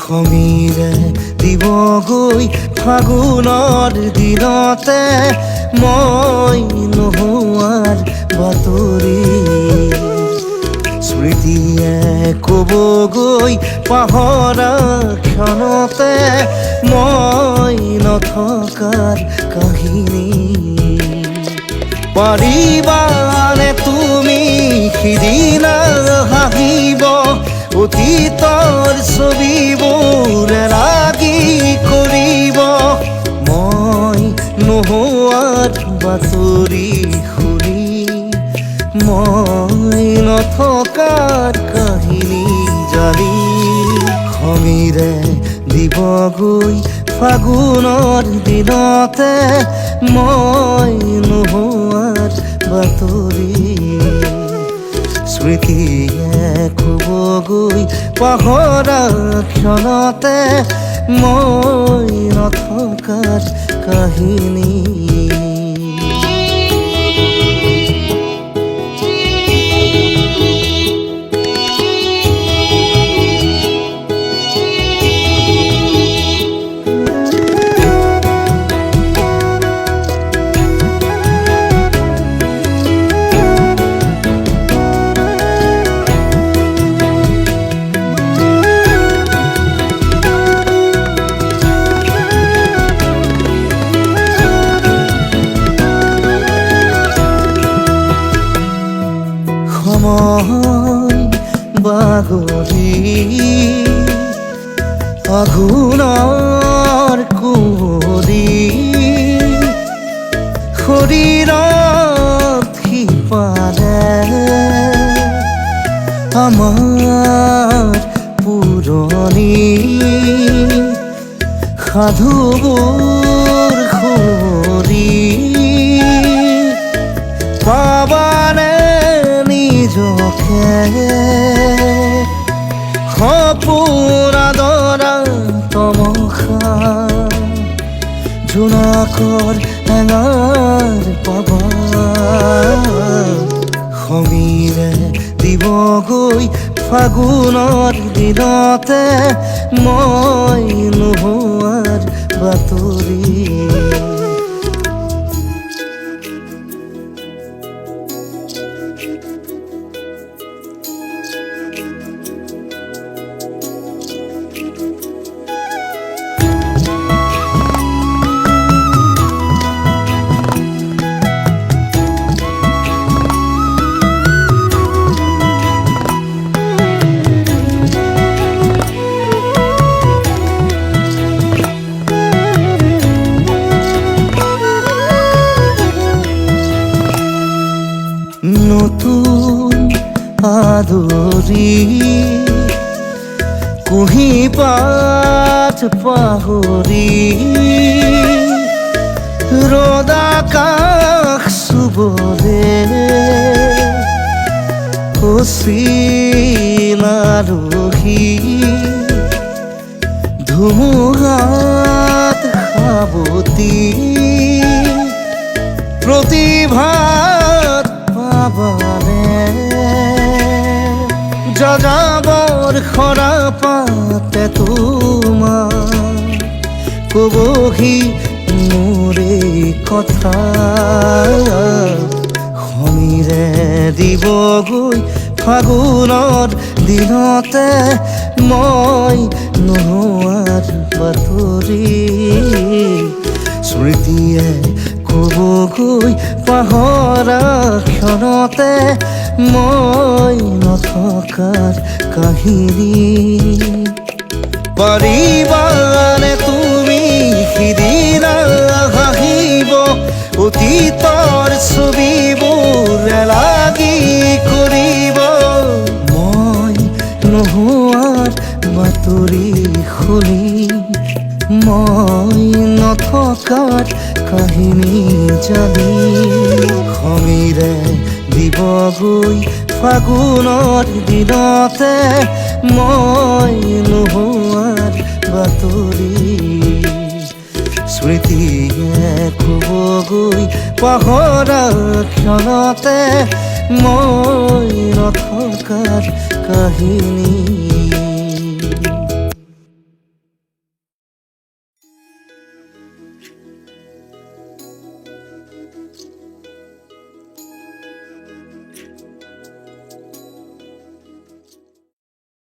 সমীৰে দিবগৈ ফাগুনৰ দিনতে মই নোহোৱাৰ বাতৰি স্মৃতিয়ে ক'বগৈ পাহৰা ক্ষণতে মই নথকাৰ কাহিনী পাৰিবানে তুমি সিদিনা হাঁহিব অতীতৰ ছবিবোৰ লাগি কৰিব মই নোহোৱাৰ বাতৰি শুনি মই নথকাৰ কাহিনী জানি সমীৰে দিবগৈ ফাগুনৰ দিনতে মই নোহোৱাৰ বাতৰি স্মৃতিয়ে ক'বগৈ পাহৰা ক্ষণতে মই নথকাৰ কাহিনী সময় বাগৰি আঘোণৰ কুঁৱলী শৰীৰত সিপাৰে আমাৰ পুৰণি সাধুবোৰ সুৰি পাবানে নিজকে সপোন আদৰা তমসা জোনাকৰ এঙাৰ পাবা সমীৰে দিবগৈ ফাগুনৰ দিনতে মই নোহোৱাৰ বাতৰি নতুন আদৰি কুঁহি পাত পাহৰি ৰ'দ আকাশ চুবলে অচিনাৰহি ধুমুহাত সাৱতি প্ৰতিভাত পাবানে যাযাবৰ খৰা পাতে তোমাৰ ক'বহি মোৰে কথা সমীৰে দিবগৈ ফাগুনৰ দিনতে মই নোহোৱাৰ বাতৰি স্মৃতিয়ে ক'বগৈ পাহৰা ক্ষণতে মই নথকাৰ কাহিনী পাৰিবানে তুমি সিদিনা হাঁহিব অতীতৰ ছবিবোৰ লাগি কৰিব মই বুলি মই নথকাত কাহিনী জানি খঙিৰে দিবগৈ ফাগুনৰ দিনতে মই নোহোৱাৰ বাতৰি স্মৃতিয়ে ক'বগৈ পাহৰা ক্ষণতে মই নথকাৰ কাহিনী